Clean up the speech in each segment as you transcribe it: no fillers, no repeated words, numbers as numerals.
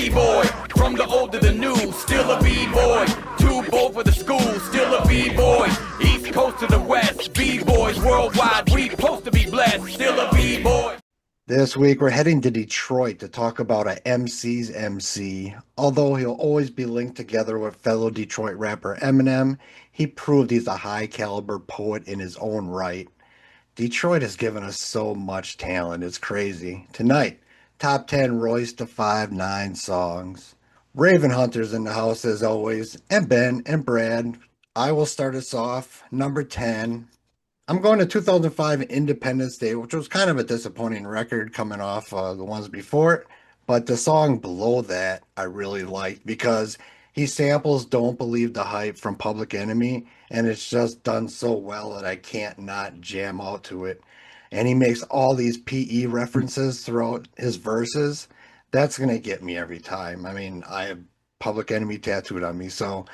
B-boy. From the old to the new, still a B-boy. Too bold for the school, still a B-boy. East coast to the west, B-boys worldwide. We supposed to be blessed, still a B-boy. This week, we're heading to Detroit to talk about a MC's MC. Although he'll always be linked together with fellow Detroit rapper Eminem, he proved he's a high caliber poet in his own right. Detroit has given us so much talent, it's crazy. Tonight, top 10 Royce da 5'9" songs. Raven Hunter's in the house as always, and Ben and Brad. I will start us off. Number 10, I'm going to 2005 Independence Day, which was kind of a disappointing record coming off the ones before it. But the song below that I really liked because he samples Don't Believe the Hype from Public Enemy, and it's just done so well that I can't not jam out to it. And he makes all these PE references throughout his verses. That's going to get me every time. I mean, I have Public Enemy tattooed on me, so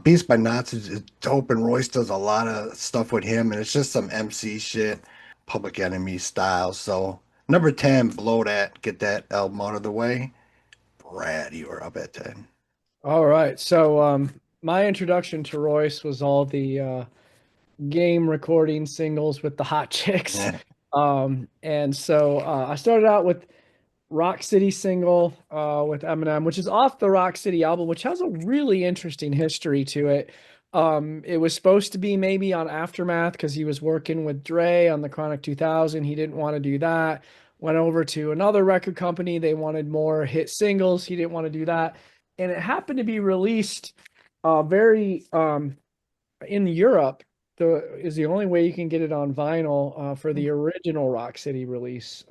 Beast by Knots is dope, and Royce does a lot of stuff with him, and it's just some MC shit, Public Enemy style. So number 10, below that, get that album out of the way. Brad, you are up at 10. All right. So my introduction to Royce was all the game recording singles with the hot chicks. Yeah. And so I started out with Rock City single with Eminem, which is off the Rock City album, which has a really interesting history to it. It was supposed to be maybe on Aftermath because he was working with Dre on the Chronic 2000. He didn't want to do that. Went over to another record company. They wanted more hit singles. He didn't want to do that. And it happened to be released very in Europe. Is the only way you can get it on vinyl for the original Rock City release.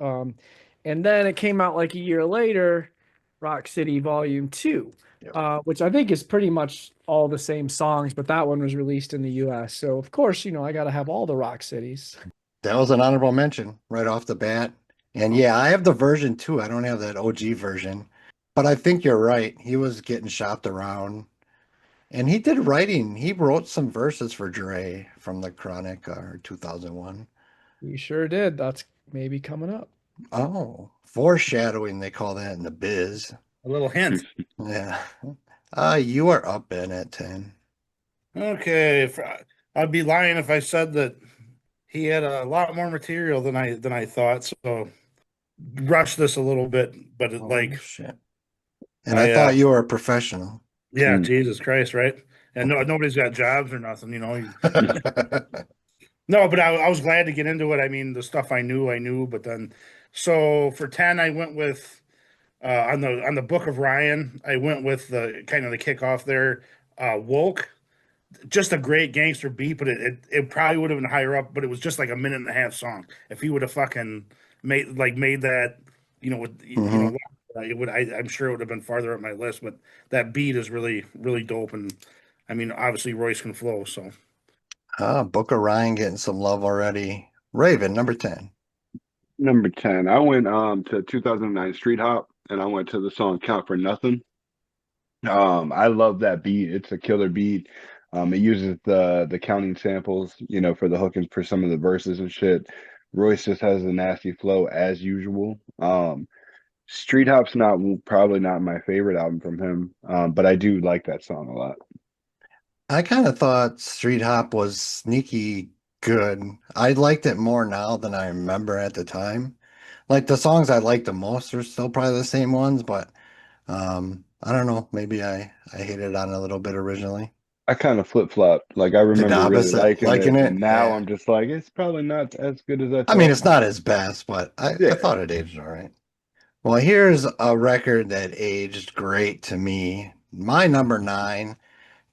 And then it came out like a year later, Rock City Volume 2, Yep. which I think is pretty much all the same songs, but that one was released in the US. So, of course, I got to have all the Rock Cities. That was an honorable mention right off the bat. And yeah, I have the version too. I don't have that OG version. But I think you're right. He was getting shopped around. And he did writing. He wrote some verses for Dre from the Chronic 2001. We sure did. That's maybe coming up. Oh, foreshadowing, they call that in the biz. A little hint. Yeah. You are up, Ben, at 10. Okay, I'd be lying if I said that he had a lot more material than I thought. So rush this a little bit, but Shit. And I thought you were a professional. yeah, Jesus Christ, right? And nobody's got jobs or nothing, No, but I was glad to get into it. I mean, the stuff I knew, but then so for 10, I went with on the Book of Ryan, I went with the kind of the kickoff there, Woke. Just a great gangster beat, but it probably would have been higher up, but it was just like a minute and a half song. If he would have fucking made that, it would. I'm sure it would have been farther up my list. But that beat is really really dope, and I mean, obviously Royce can flow. So Book of Ryan getting some love already. Raven, number 10. Number 10. I went to 2009 Street Hop, and I went to the song Count for Nothing. I love that beat. It's a killer beat. It uses the counting samples, for the hook and for some of the verses and shit. Royce just has a nasty flow as usual. Street Hop's probably not my favorite album from him, but I do like that song a lot. I kind of thought Street Hop was sneaky good. I liked it more now than I remember at the time. Like the songs I like the most are still probably the same ones, but I don't know. Maybe I hated on it a little bit originally. I kind of flip-flopped. Like I remember really opposite, liking it, and now yeah. I'm just like, it's probably not as good as I I thought. mean, it's not his best, but I Yeah. thought it aged all right. Well, here's a record that aged great to me. My number 9,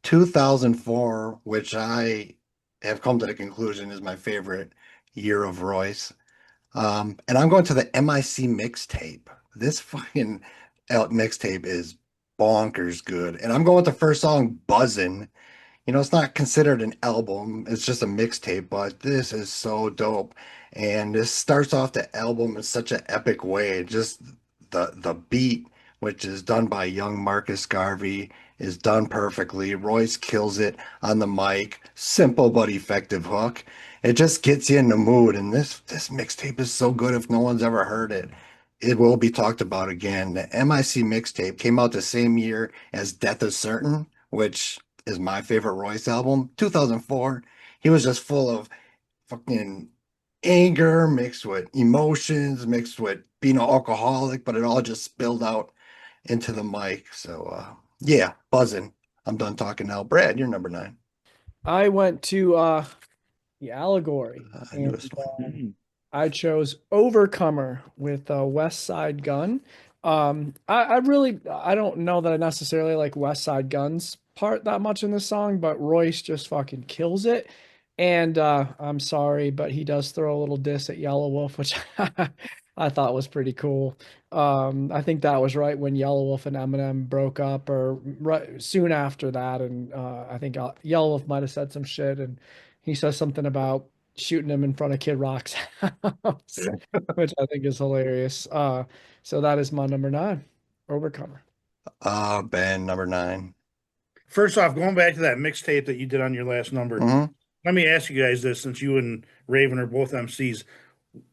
2004, which I have come to the conclusion is my favorite year of Royce. And I'm going to the MIC mixtape. This fucking mixtape is bonkers good. And I'm going with the first song, Buzzin'. It's not considered an album, it's just a mixtape, but this is so dope. And this starts off the album in such an epic way. Just the beat, which is done by young Marcus Garvey, is done perfectly. Royce kills it on the mic. Simple but effective hook. It just gets you in the mood. And this mixtape is so good if no one's ever heard it. it will be talked about again. The MIC mixtape came out the same year as Death is Certain, which is my favorite Royce album, 2004. He was just full of fucking anger mixed with emotions, mixed with being an alcoholic, but it all just spilled out into the mic. So, yeah, buzzing. I'm done talking now. Brad, you're number nine. I went to the Allegory, I knew and this one. I chose Overcomer with West Side Gun. I really I don't know that I necessarily like West Side Gun's part that much in this song, but Royce just fucking kills it. And I'm sorry, but he does throw a little diss at Yellow Wolf, which I thought was pretty cool. I think that was right when Yellow Wolf and Eminem broke up, or right soon after that. And I think Yellow Wolf might have said some shit, and he says something about shooting him in front of Kid Rock's house, which I think is hilarious. So that is my number nine, Overcomer. Ben, number nine. First off, going back to that mixtape that you did on your last number, Mhm. let me ask you guys this, since you and Raven are both MCs.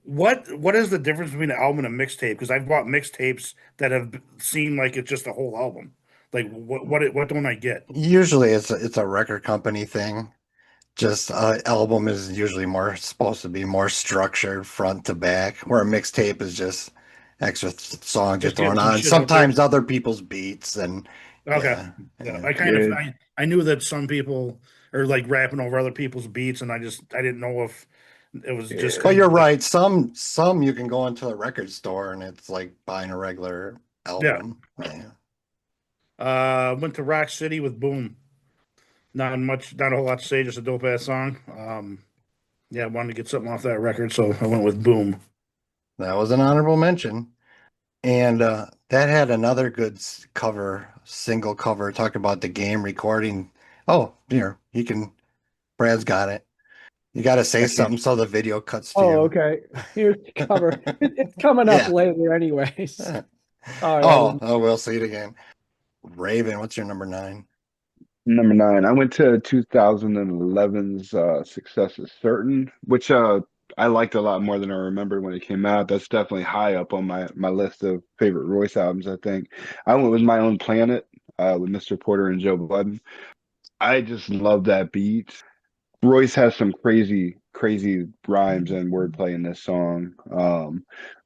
What is the difference between an album and a mixtape? Because I've bought mixtapes that have seemed like it's just a whole album. Like what don't I get? Usually it's a record company thing. Just album is usually more supposed to be more structured front to back, where a mixtape is just extra songs you're Just getting throwing some on. shit out there. Sometimes other people's beats and Okay. yeah, Yeah, yeah. I kind of Yeah, I knew that some people are like rapping over other people's beats, and I didn't know if it was just yeah. But kind you're of like, right. Some you can go into a record store and it's like buying a regular yeah. album. Yeah. Went to Rock City with Boom. Not a whole lot to say, just a dope ass song. Yeah, I wanted to get something off that record, so I went with Boom. That was an honorable mention. And that had another good cover, single cover, talking about the game recording. Oh, here, you can, Brad's got it. You got to say I can't. something so the video cuts to Oh, you. okay. Here's the cover. It's coming up Yeah. later, anyways. All right, I Oh, didn't. oh, we'll see it again. Raven, what's your number nine? Number nine, I went to 2011's Success is Certain, which I liked a lot more than I remembered when it came out. That's definitely high up on my list of favorite Royce albums, I think. I went with My Own Planet with Mr. Porter and Joe Budden. I just love that beat. Royce has some crazy rhymes and wordplay in this song.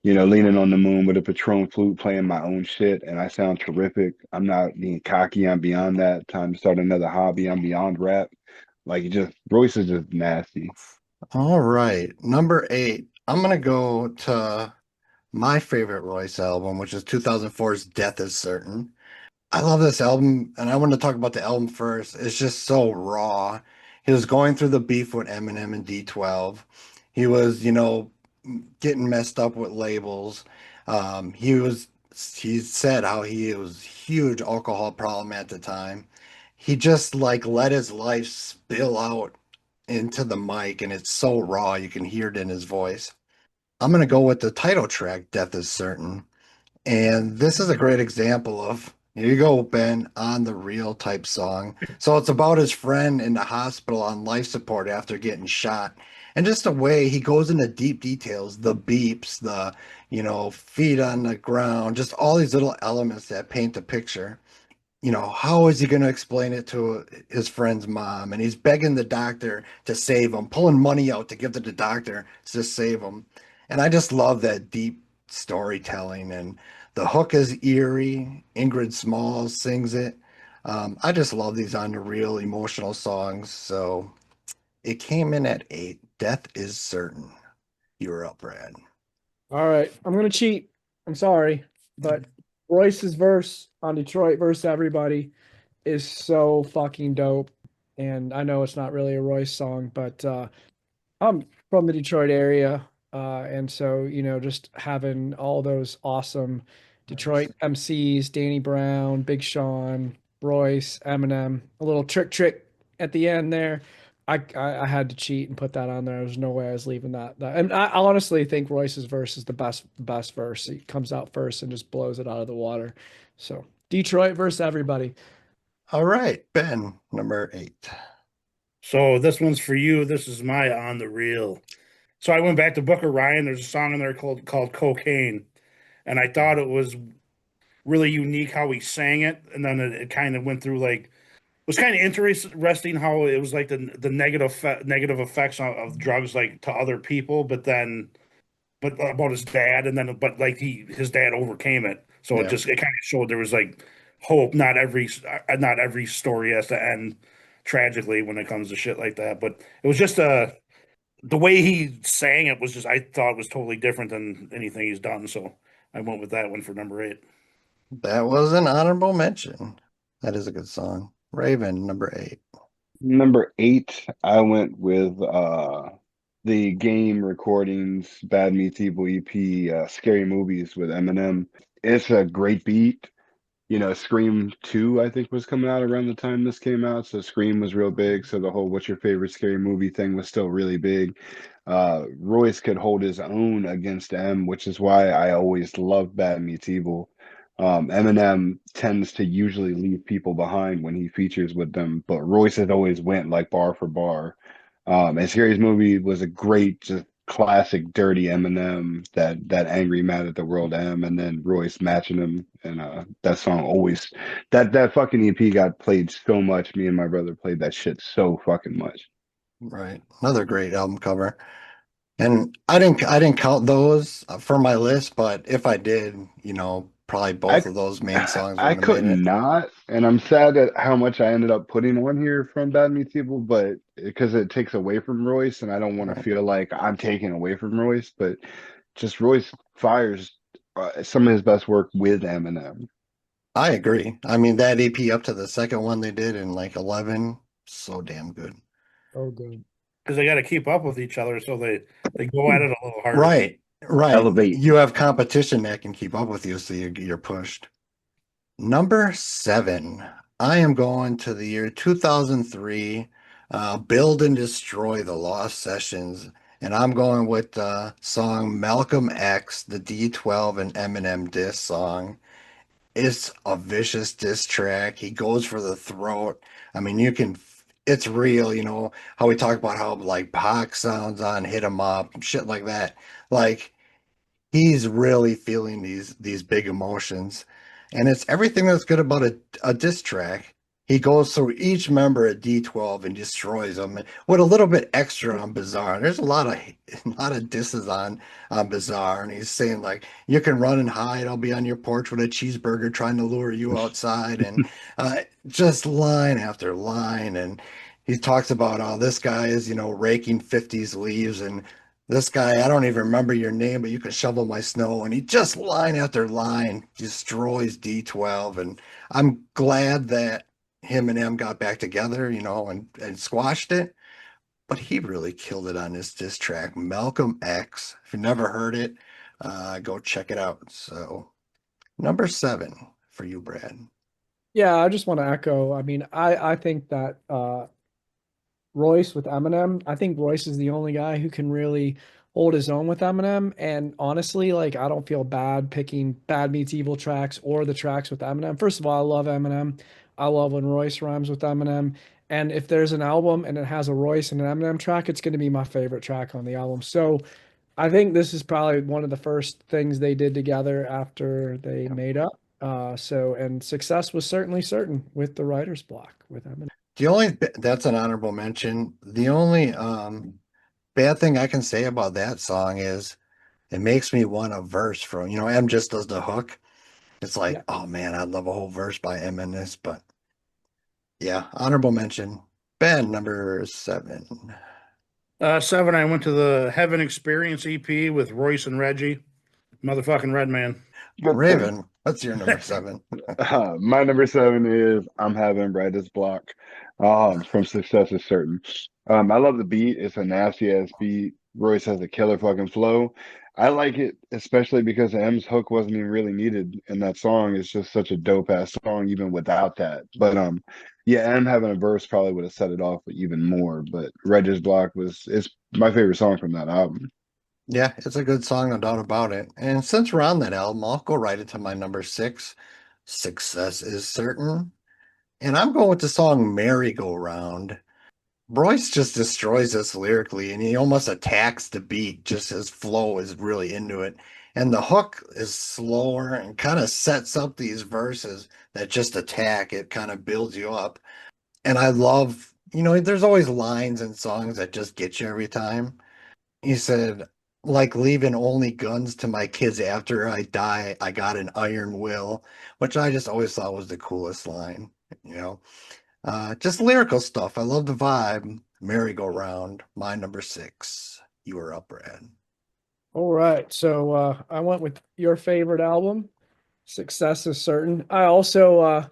Leaning on the moon with a Patron flute, playing my own shit, and I sound terrific. I'm not being cocky. I'm beyond that. Time to start another hobby. I'm beyond rap. Like, just Royce is just nasty. All right, number eight. I'm gonna go to my favorite Royce album, which is 2004's Death is Certain. I love this album, and I want to talk about the album first. It's just so raw. He was going through the beef with Eminem and D12. He was, getting messed up with labels. He said how he was huge alcohol problem at the time. He just like let his life spill out into the mic, and it's so raw. You can hear it in his voice. I'm gonna go with the title track, Death is Certain. And this is a great example of, here you go, Ben, on the real type song. So it's about his friend in the hospital on life support after getting shot. And just the way he goes into deep details, the beeps, feet on the ground, just all these little elements that paint the picture. How is he going to explain it to his friend's mom? And he's begging the doctor to save him, pulling money out to give to the doctor to save him. And I just love that deep storytelling. And the hook is eerie. Ingrid Smalls sings it. I just love these on the real emotional songs. So it came in at eight. Death is certain. You're up, Brad. All right, I'm gonna cheat. I'm sorry, but Royce's verse on Detroit versus Everybody is so fucking dope. And I know it's not really a Royce song, but I'm from the Detroit area, and so just having all those awesome Detroit MCs, Danny Brown, Big Sean, Royce, Eminem, a little trick at the end there. I had to cheat and put that on there. There's no way I was leaving that. And I honestly think Royce's verse is the best verse. He comes out first and just blows it out of the water. So Detroit versus Everybody. All right, Ben, number eight. So this one's for you. This is my on the reel. So I went back to Booker Ryan. There's a song in there called Cocaine. and I thought it was really unique how he sang it, and then it kind of went through like it was kind of interesting how it was like the negative effects of drugs like to other people, but about his dad, and then but like his dad overcame it, so Yeah. it kind of showed there was like hope. Not every story has to end tragically when it comes to shit like that. But it was just the way he sang it was just I thought it was totally different than anything he's done. So I went with that one for number 8. That was an honorable mention. That is a good song. Raven, number 8. Number 8, I went with the Game Recordings Bad Meets Evil EP, Scary Movies with Eminem. It's a great beat. You know, Scream 2, I think, was coming out around the time this came out. So Scream was real big. So the whole what's your favorite scary movie thing was still really big. Royce could hold his own against M, which is why I always loved Bad Meets Evil. Eminem tends to usually leave people behind when he features with them, but Royce has always went like bar for bar. And Scary's movie was a great, just classic dirty Eminem, that angry mad at the world M, and then Royce matching him, and that song always that fucking EP got played so much. Me and my brother played that shit so fucking much. Right. Another great album cover. And I didn't count those for my list, but if I did, probably I both of those main songs I would have could made it. not, and I'm sad at how much I ended up putting on here from Bad Meets Evil, but because it takes away from Royce, and I don't want to Right. feel like I'm taking away from Royce, but just Royce fires some of his best work with Eminem. I agree. I mean, that EP up to the second one they did in like 11, so damn good. Oh, good. Because they got to keep up with each other, so they go at it a little harder. Right, right. Elevate. You have competition that can keep up with you, so you're pushed. Number 7, I am going to the year 2003, Build and Destroy the Lost Sessions, and I'm going with the song Malcolm X, the D12 and Eminem diss song. It's a vicious diss track. He goes for the throat. I mean, it's real, how we talk about how like Pac sounds on Hit 'Em Up, shit like that. Like, he's really feeling these big emotions, and it's everything that's good about a diss track. He goes through each member at D12 and destroys them with a little bit extra on Bizarre. There's a lot of disses on Bizarre, and he's saying like, "You can run and hide. I'll be on your porch with a cheeseburger trying to lure you outside," and just line after line. And he talks about how this guy is, raking 50s leaves, and this guy, I don't even remember your name, but you can shovel my snow. And he just line after line destroys D12. And I'm glad that him and M got back together, and squashed it. But he really killed it on this diss track, Malcolm X. If you never heard it, go check it out. So, number 7 for you, Brad. Yeah, I just want to echo. I mean, I think that Royce with Eminem, I think Royce is the only guy who can really hold his own with Eminem. And honestly, like I don't feel bad picking Bad Meets Evil tracks or the tracks with Eminem. First of all, I love Eminem. I love when Royce rhymes with Eminem. And if there's an album and it has a Royce and an Eminem track, it's going to be my favorite track on the album. So I think this is probably one of the first things they did together after they made up. And success was certainly certain with the writer's block with Eminem. That's an honorable mention. The only bad thing I can say about that song is it makes me want a verse from, M just does the hook. It's like, Yeah. oh man, I'd love a whole verse by M in this, but yeah, honorable mention. Ben, number 7. 7, I went to the Heaven Experience EP with Royce and Reggie, motherfucking Redman. Good Raven, what's your number 7? My number 7 is I'm having Writer's Block from Success is Certain. I love the beat. It's a nasty ass beat. Royce has a killer fucking flow. I like it, especially because M's hook wasn't even really needed in that song. It's just such a dope ass song, even without that. But yeah, M having a verse probably would have set it off even more. But Writer's Block it's my favorite song from that album. Yeah, it's a good song, no doubt about it. And since we're on that album, I'll go right into my number 6. Success is Certain. And I'm going with the song Merry Go Round. Royce just destroys this lyrically, and he almost attacks the beat. Just his flow is really into it, and the hook is slower and kind of sets up these verses that just attack. It kind of builds you up, and I love, there's always lines in songs that just get you every time. He said, like leaving only guns to my kids after I die, I got an iron will, which I just always thought was the coolest line, you know. Just lyrical stuff. I love the vibe. Merry-Go-Round, my number 6. You were up, Brad. All right. So I went with your favorite album, Success is Certain. I also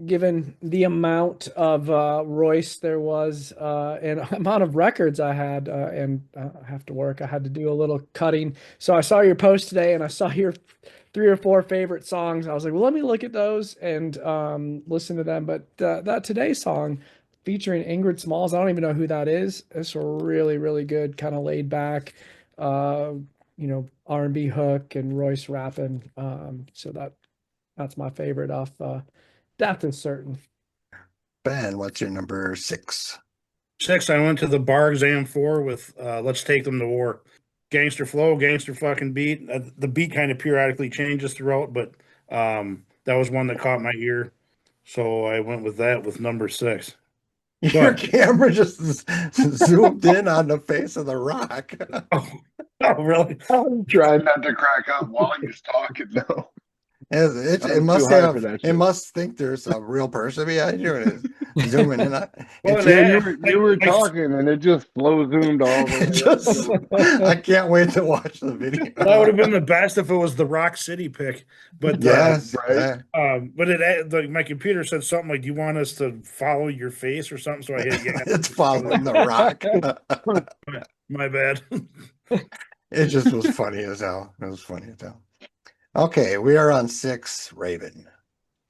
given the amount of Royce there was and amount of records I had and I have to work. I had to do a little cutting. So I saw your post today and I saw your 3 or 4 favorite songs. I was like, well, let me look at those and listen to them. But that Today song featuring Ingrid Smalls, I don't even know who that is. It's really, really good, kind of laid back, uh, R&B hook and Royce rapping. So that's my favorite off Death is Certain. Ben, what's your number 6? 6, I went to the bar exam 4 with Let's Take Them to War. Gangster flow, gangster fucking beat. The beat kind of periodically changes throughout, but that was one that caught my ear. So I went with that with number 6. Your But camera just zoomed in on the face of the rock. oh, really? I'm trying not to crack up while he's talking though. It I'm must too high for have, that it shit. must think there's a real person behind you and it's zooming in on. Well, It's Yeah, and you were I- talking and it just slow zoomed all the way it up. just, I can't wait to watch the video. that would have been the best if it was the Rock City pick. But Yes, Right. but my computer said something like, "Do you want us to follow your face or something?" So I hit yes. it's following the rock. My bad. It just was funny as hell. It was funny as hell. Okay, we are on 6, Raven.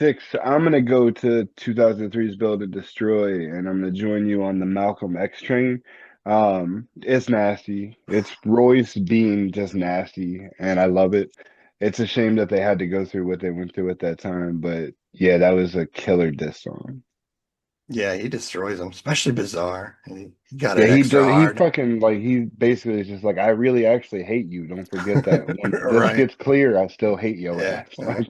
6, I'm gonna go to 2003's Build and Destroy, and I'm gonna join you on the Malcolm X train. It's nasty. It's Royce being just nasty, and I love it. It's a shame that they had to go through what they went through at that time, but yeah, that was a killer diss song. Yeah, he destroys them, especially Bizarre. He got Yeah, it extra he hard. fucking like he basically is just like I really actually hate you. Don't forget that. When this Right. gets clear, I still hate your Yeah. ass. Like,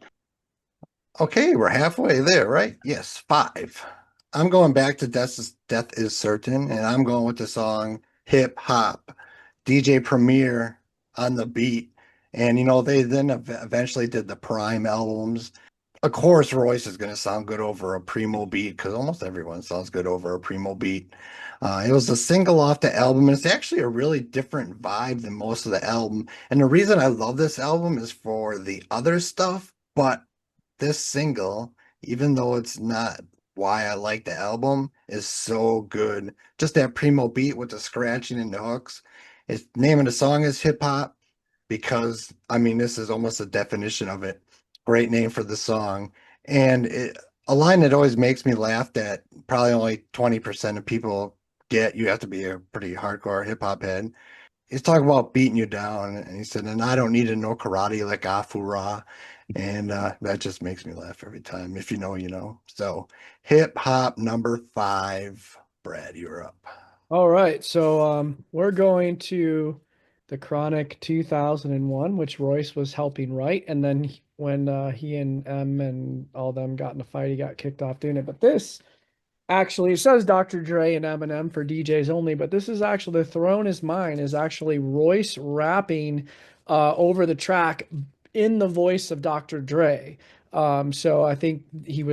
Okay, we're halfway there, right? Yes, 5. I'm going back to Death is Certain, and I'm going with the song Hip Hop, DJ Premier on the beat. And, they then eventually did the Prime albums. Of course, Royce is going to sound good over a Primo beat because almost everyone sounds good over a Primo beat. It was a single off the album, and it's actually a really different vibe than most of the album. And the reason I love this album is for the other stuff, but this single, even though it's not why I like the album, is so good. Just that Primo beat with the scratching and the hooks. Its name of the song is Hip Hop because, I mean, this is almost a definition of it. Great name for the song. And a line that always makes me laugh that probably only 20% of people get, you have to be a pretty hardcore hip hop head. He's talking about beating you down, and he said, and I don't need to know karate like Afura. And that just makes me laugh every time. If you know, you know. So hip hop number 5. Brad, you're up. All right. So we're going to the Chronic 2001, which Royce was helping write. And then when he and M and all them got in a fight, he got kicked off doing it. But this actually, it says Dr. Dre and Eminem for DJs only, but this is actually, The Throne Is Mine is actually Royce rapping over the track in the voice of Dr. Dre. So I think it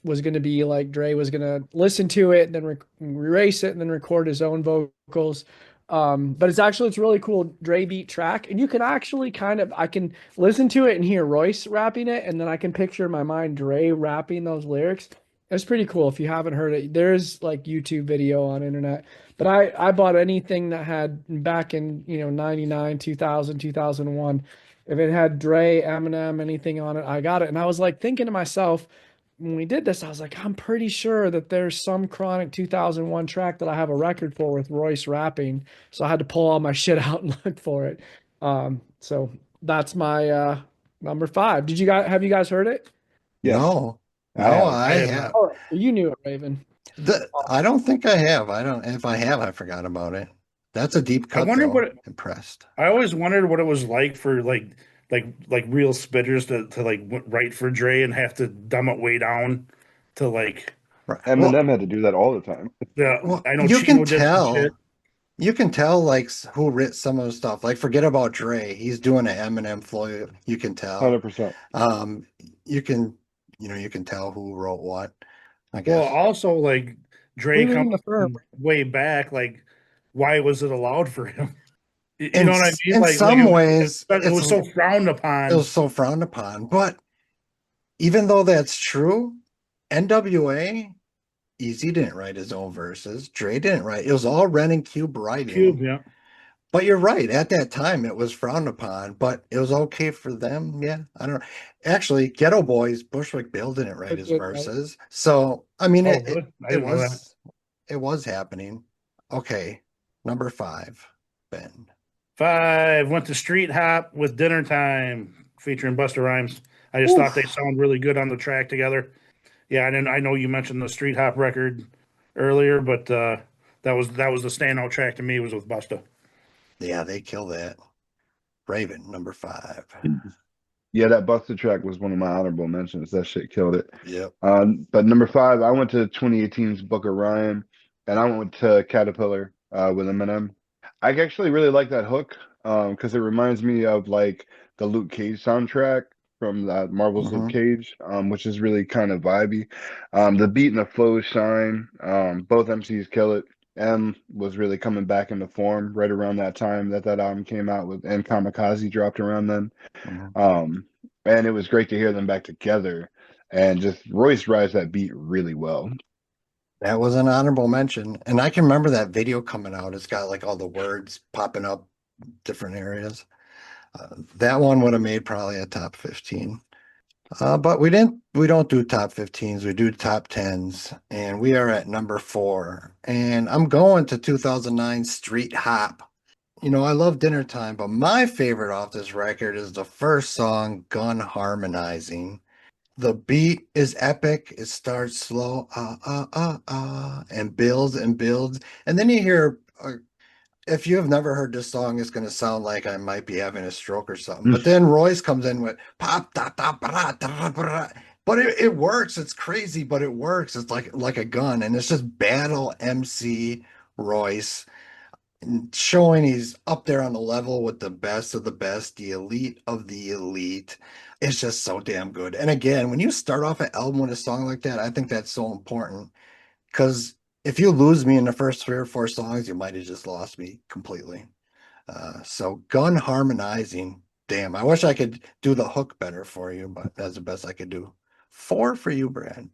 was going to be like Dre was going to listen to it and then erase it and then record his own vocals. But it's really cool Dre beat track, and you can actually I can listen to it and hear Royce rapping it, and then I can picture in my mind Dre rapping those lyrics. It's pretty cool. If you haven't heard it, there's like YouTube video on internet. But I bought anything that had back in 99, 2000, 2001. If it had Dre, Eminem, anything on it, I got it. And I was like thinking to myself, when we did this, I was like, I'm pretty sure that there's some Chronic 2001 track that I have a record for with Royce rapping. So I had to pull all my shit out and look for it. So that's my number 5. Have you guys heard it? yes, No, I have. I have. Oh, you knew it, Raven. I don't think I have. I don't. If I have, I forgot about it. That's a deep I cut, wonder though. what Impressed. I always wondered what it was like for like real spitters to like write for Dre and have to dumb it way down to like Right. Eminem had to do that all the time. the Well, I know you can Chino did some shit. tell. You can tell, like, who writ some of the stuff. Like, forget about Dre. He's doing an Eminem flow. You can tell. 100%. Um, you can, you can tell who wrote what, I Well, guess. also like Dre Leaving coming the firm. way back, like why was it allowed for him? You In know what I mean? in Like some ways, it was so frowned it upon. was so frowned upon. But even though that's true, NWA, Easy didn't write his own verses. Dre didn't write. It was all Ren and Cube Cube, writing. yeah. But you're right. At that time, it was frowned upon, but it was okay for them. Yeah, I don't know. Actually, Ghetto Boys, Bushwick Bill didn't write his Did, right? verses, so I mean, Oh, really? I it didn't know that. was happening. Okay, number 5, Ben. 5 went to Street Hop with Dinner Time featuring Busta Rhymes. I just thought they Oof. sound really good on the track together. Yeah, and then I know you mentioned the Street Hop record earlier, but that was the standout track to me was with Busta. Yeah, they kill that. Raven, number 5. Yeah, that Buster track was one of my honorable mentions. That shit killed it. Yep. But number 5, I went to 2018's Book of Ryan, and I went to Caterpillar with Eminem. I actually really like that hook because it reminds me of like the Luke Cage soundtrack from that Marvel's Luke Mhm. Cage, which is really kind of vibey. The beat and the flow shine. Both MCs kill it. M was really coming back into form right around that time that album came out with, and Kamikaze dropped around then. Mhm. And it was great to hear them back together. And just Royce rides that beat really well. That was an honorable mention, and I can remember that video coming out. It's got like all the words popping up, different areas. That one would have made probably a top 15. But we don't do top 15s, we do top 10s, and we are at number 4. And I'm going to 2009 Street Hop. I love Dinner Time, but my favorite off this record is the first song, Gun Harmonizing. The beat is epic. It starts slow, and builds and builds. And then you hear, if you have never heard this song, it's going to sound like I might be having a stroke or something. But then Royce comes in with pop, da, da, bra, da, bra. But it works. It's crazy, but it works. It's like a gun. And it's just battle MC Royce showing he's up there on the level with the best of the best, the elite of the elite. It's just so damn good. And again, when you start off an album with a song like that, I think that's so important because if you lose me in the first 3 or 4 songs, you might have just lost me completely. So Gun Harmonizing, damn, I wish I could do the hook better for you, but that's the best I could do. 4 for you, Brad.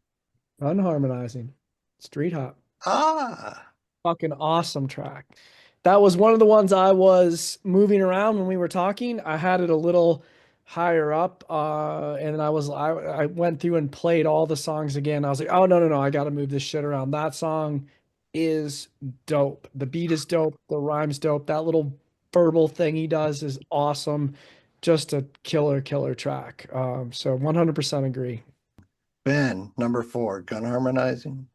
Unharmonizing. Street Hop. Ah, Fucking awesome track. That was one of the ones I was moving around when we were talking. I had it a little higher up, and I went through and played all the songs again. I was like, oh no, I got to move this shit around. That song is dope. The beat is dope. The rhyme's dope. That little verbal thing he does is awesome. Just a killer track. So 100% agree. Ben, number 4, Gun Harmonizing.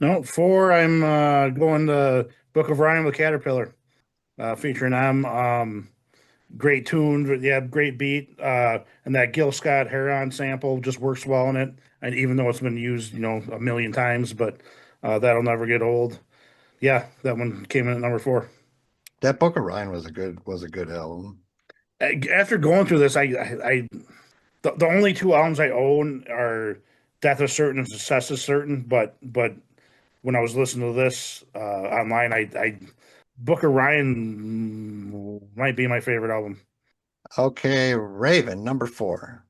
No, 4, I'm going to Book of Ryan with Caterpillar, featuring them. Great tune, yeah, great beat. And that Gil Scott Heron sample just works well in it. And even though it's been used, a million times, but that'll never get old. Yeah, that one came in at number 4. That Book of Ryan was a good album. After going through this, the only 2 albums I own are Death is Certain and Success is Certain. But when I was listening to this online, I Book of Ryan might be my favorite album. Okay, Raven, number 4.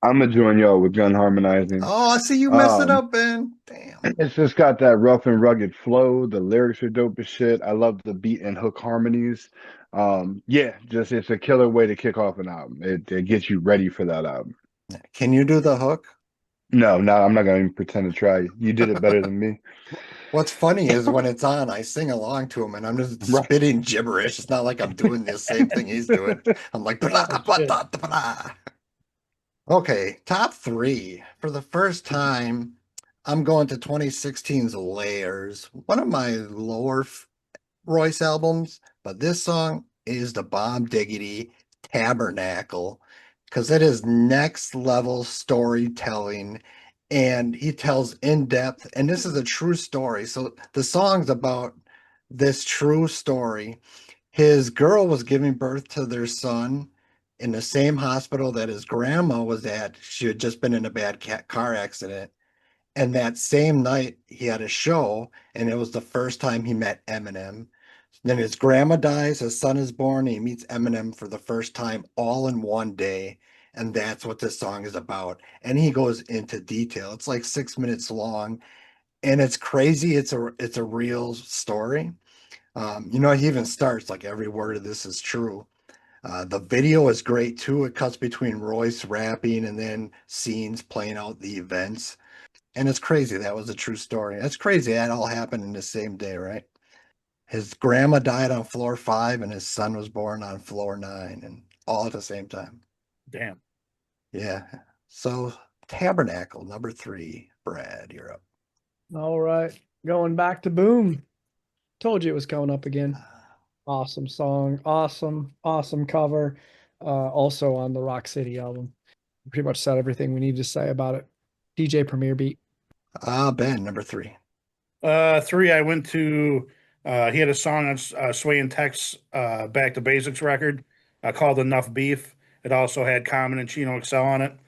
I'm gonna join y'all with Gun Harmonizing. Oh, I see you messed it Um, up, Ben. Damn. it's just got that rough and rugged flow. The lyrics are dope as shit. I love the beat and hook harmonies. Yeah, just it's a killer way to kick off an album. It gets you ready for that album. Can you do the hook? No, I'm not gonna even pretend to try. You did it better than me. What's funny is when it's on, I sing along to him and I'm just Right. spitting gibberish. It's not like I'm doing the same thing he's doing. I'm like, blah, blah, blah, blah. Okay, top 3. For the first time, I'm going to 2016's Layers, one of my Royce albums, but this song is the bomb diggity Tabernacle because it is next level storytelling and he tells in depth, and this is a true story. So the song's about this true story. His girl was giving birth to their son in the same hospital that his grandma was at. She had just been in a bad car accident. And that same night, he had a show, and it was the first time he met Eminem. Then his grandma dies, his son is born, and he meets Eminem for the first time all in one day. And that's what this song is about. And he goes into detail. It's like 6 minutes long, and it's crazy. It's a real story. He even starts like every word of this is true. The video is great too. It cuts between Royce rapping and then scenes playing out the events. And it's crazy. That was a true story. That's crazy. That all happened in the same day, right? His grandma died on floor 5 and his son was born on floor 9 and all at the same time. Damn. Yeah. So Tabernacle, number 3. Brad, you're up. All right. Going back to Boom. Told you it was coming up again. Awesome song. Awesome cover. Also on the Rock City album. Pretty much said everything we need to say about it. DJ Premier Beat. Ben, number 3. 3, I went to, he had a song on Sway and Tech's Back to Basics record called Enough Beef. It also had Common and Chino Excel on it.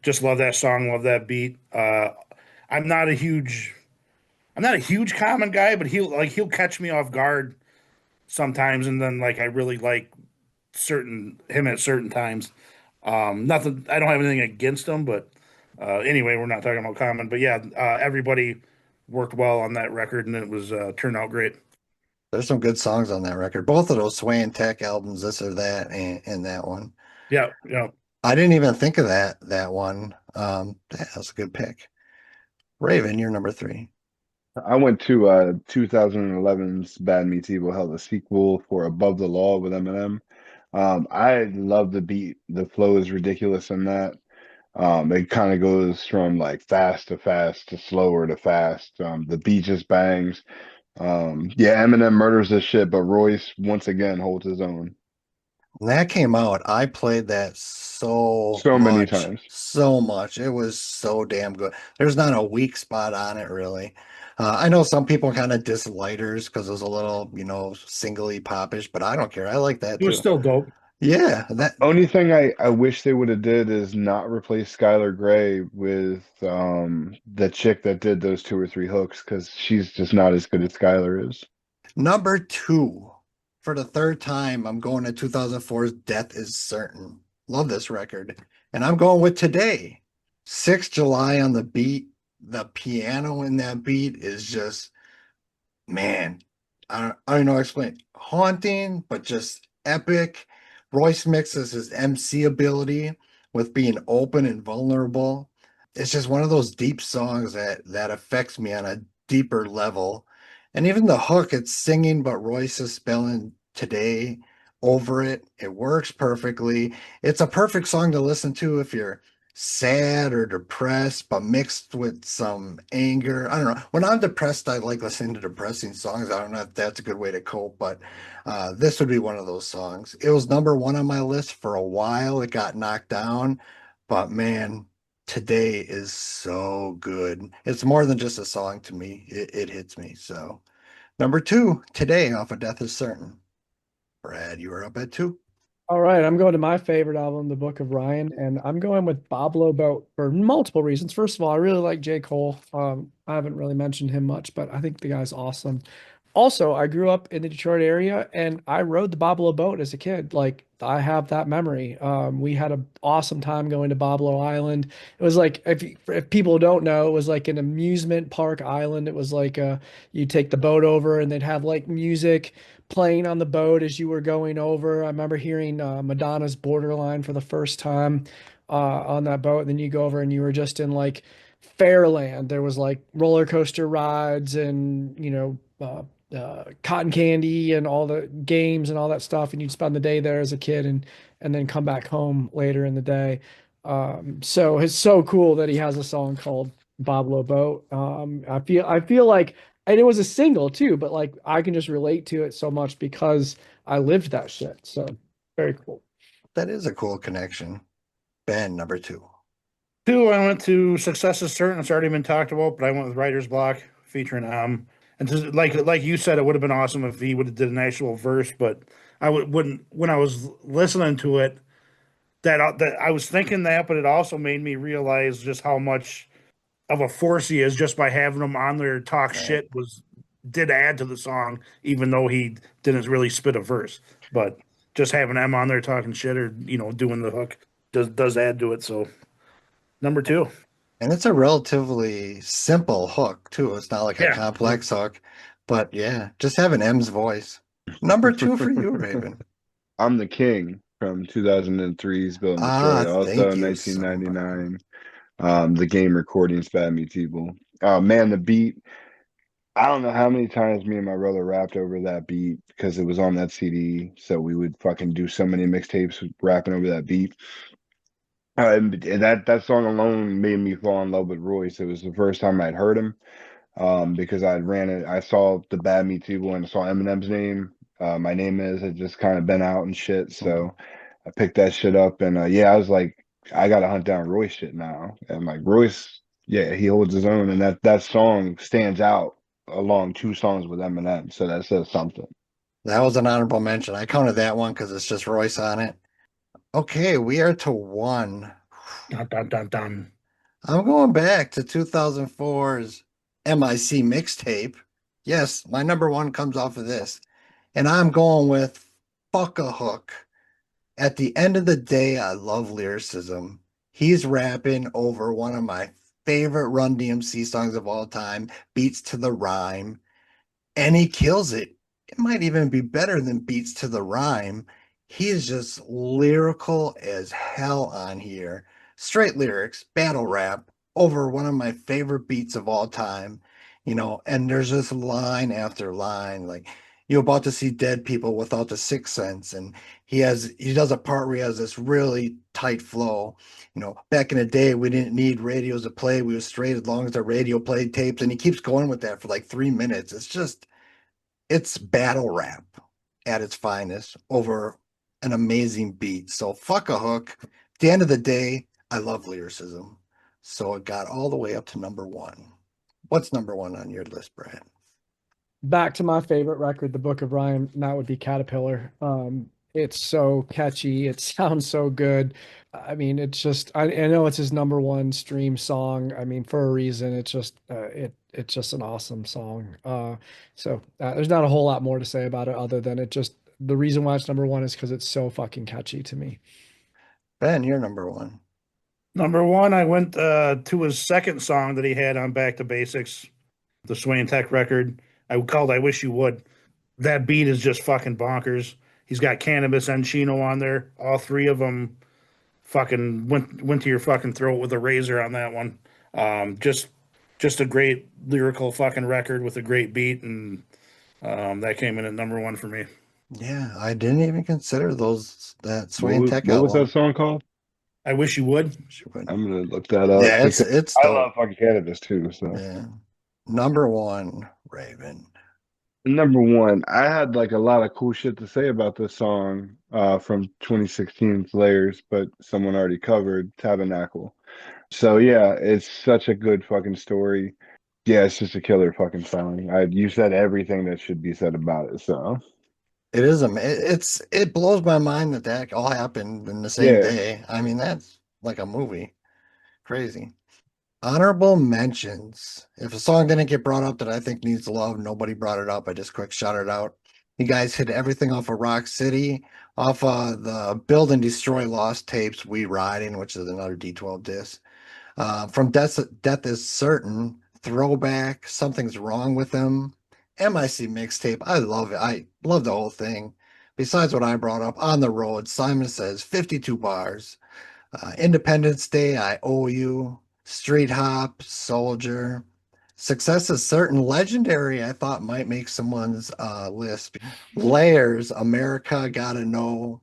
Just love that song, love that beat. I'm not a huge Common guy, but he'll catch me off guard sometimes, and then like I really like him at certain times. Nothing, I don't have anything against him, but anyway, we're not talking about Common. But yeah, everybody worked well on that record, and it was turned out great. There's some good songs on that record. Both of those Sway and Tech albums, this or that, and that one. Yeah, yeah. I didn't even think of that one. That was a good pick. Raven, you're number 3. I went to 2011's Bad Meets Evil Hell, the sequel for Above the Law with Eminem. I love the beat. The flow is ridiculous in that. It kind of goes from like fast to slower to fast. The beat just bangs. Yeah, Eminem murders this shit, but Royce once again holds his own. When that came out, I played that so Many much, times. so much. It was so damn good. There's not a weak spot on it, really. I know some people kind of diss Lighters because it was a little, singly popish, but I don't care. I like that It was too. still dope. Yeah, that Only thing I wish they would have did is not replace Skylar Grey with the chick that did those 2 or 3 hooks because she's just not as good as Skylar is. number 2. For the third time, I'm going to 2004's Death is Certain. Love this record. And I'm going with Today. 6 July on the beat. The piano in that beat is just, man, I don't know how to explain. Haunting, but just epic. Royce mixes his MC ability with being open and vulnerable. It's just one of those deep songs that affects me on a deeper level. And even the hook, it's singing, but Royce is spelling today over it. It works perfectly. It's a perfect song to listen to if you're sad or depressed, but mixed with some anger. I don't know. When I'm depressed, I like listening to depressing songs. I don't know if that's a good way to cope, but this would be one of those songs. It was number 1 on my list for a while. It got knocked down, but man, Today is so good. It's more than just a song to me. It hits me. So number 2, Today off of Death is Certain. Brad, you were up at 2. All right, I'm going to my favorite album, The Book of Ryan, and I'm going with Bob Boat for multiple reasons. First of all, I really like J. Cole. I haven't really mentioned him much, but I think the guy's awesome. Also, I grew up in the Detroit area and I rode the Boblo boat as a kid. Like I have that memory. We had an awesome time going to Boblo Island. It was like if people don't know, it was like an amusement park island. It was like you take the boat over and they'd have like music playing on the boat as you were going over. I remember hearing Madonna's Borderline for the first time on that boat. And then you go over and you were just in like Fairland. There was like roller coaster rides and cotton candy and all the games and all that stuff, and you'd spend the day there as a kid and then come back home later in the day. So it's so cool that he has a song called Bob Lobo. I feel like, and it was a single too, but like I can just relate to it so much because I lived that shit. So very cool. That is a cool connection. Ben, number two. Two, I went to Success is Certain. It's already been talked about, but I went with Writer's Block featuring and just like you said, it would have been awesome if he would have did an actual verse, but wouldn't when I was listening to it, that I was thinking that, but it also made me realize just how much of a force he is just by having him on there talk Right. shit was did add to the song, even though he didn't really spit a verse. But just having M on there talking shit or doing the hook does add to it. So number two, And it's a relatively simple hook too. It's not like a yeah, complex hook, but yeah, just having M's voice. Number two for you, Raven. I'm the King from 2003's Bill and Ah, Detroit. Also thank you so much. 1999. The game recordings Bad Meets Evil. Man, the beat. I don't know how many times me and my brother rapped over that beat because it was on that CD. So we would fucking do so many mixtapes rapping over that beat. And that song alone made me fall in love with Royce. It was the first time I'd heard him. Because I ran it. I saw the Bad Meets Evil and I saw Eminem's name. My name is had just kind of been out and shit. So I picked that shit up and yeah, I was like, I gotta hunt down Royce shit now. And like Royce, yeah, he holds his own, and that song stands out along two songs with Eminem. So that says something. That was an honorable mention. I counted that one because it's just Royce on it. Okay, we are to one. dun dun dun dun. I'm going back to 2004's MIC mixtape. Yes, my number one comes off of this. And I'm going with Fuck a Hook. At the end of the day, I love lyricism. He's rapping over one of my favorite Run DMC songs of all time, Beats to the Rhyme, and he kills it. It might even be better than Beats to the Rhyme. He is just lyrical as hell on here. Straight lyrics, battle rap over one of my favorite beats of all time. And there's just line after line, like you're about to see dead people without the sixth sense. And he does a part where he has this really tight flow. Back in the day, we didn't need radios to play. We were straight as long as the radio played tapes. And he keeps going with that for like 3 minutes. It's battle rap at its finest over an amazing beat. So fuck a hook. At the end of the day, I love lyricism. So it got all the way up to number one. What's number one on your list, Brad? Back to my favorite record, The Book of Ryan, and that would be Caterpillar. It's so catchy. It sounds so good. I mean, it's just I know it's his number one stream song. I mean, for a reason. It's just an awesome song. There's not a whole lot more to say about it other than the reason why it's number one is because it's so fucking catchy to me. Ben, you're number one. Number one, I went to his second song that he had on Back to Basics, the Sway and Tech record. I called I Wish You Would. That beat is just fucking bonkers. He's got Cannabis and Chino on there. All three of them fucking went to your fucking throat with a razor on that one. Just a great lyrical fucking record with a great beat, and that came in at number one for me. Yeah, I didn't even consider that Sway and Tech What was that album. song called? I Wish You Would. I'm gonna look that up. Yeah, it's I dope. love fucking cannabis too. So Yeah. Number one, Raven. number one, I had like a lot of cool shit to say about this song from 2016's Layers, but someone already covered Tabernacle. So yeah, it's such a good fucking story. Yeah, it's just a killer fucking song. You said everything that should be said about it. So It is it blows my mind that all happened in the same yeah, day. I mean, that's like a movie. Crazy. Honorable mentions. If a song didn't get brought up that I think needs love, nobody brought it up. I just quick shout it out. You guys hit everything off of Rock City, off the Build and Destroy Lost tapes, We Riding, which is another D12 disc. From Death is Certain, Throwback, Something's Wrong with Him, MIC mixtape. I love it. I love the whole thing. Besides what I brought up, On the Road, Simon Says, 52 bars. Independence Day, I Owe You, Street Hop, Soldier. Success is Certain, Legendary, I thought might make someone's list. Layers, America Gotta Know.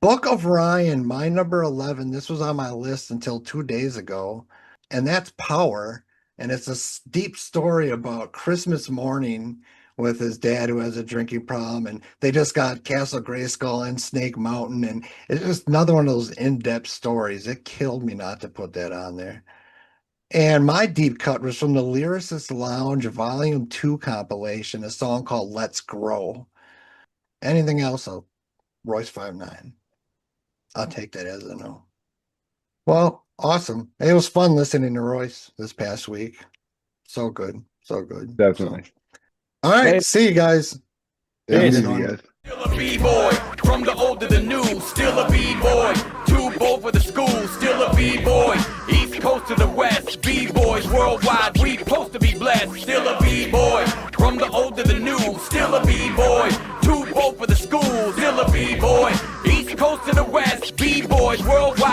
Book of Ryan, my number 11. This was on my list until 2 days ago. And that's Power. And it's a deep story about Christmas morning with his dad who has a drinking problem, and they just got Castle Grayskull and Snake Mountain, and it's just another one of those in-depth stories. It killed me not to put that on there. And my deep cut was from the Lyricist Lounge Volume 2 compilation, a song called Let's Grow. Anything else, Royce59. I'll take that as a no. Well, awesome. It was fun listening to Royce this past week. So good. So good. Definitely. So. All right. Hey. See you guys. Yeah, Peace. see you guys. Still a B-boy, from the old to the new, still a B-boy. Too bold for the school, still a B-boy. East Coast to the West, B-boys worldwide, we supposed to be blessed. Still a B-boy, from the old to the new, still a B-boy. Too bold for the school, still a B-boy. East Coast to the West, B-boys worldwide.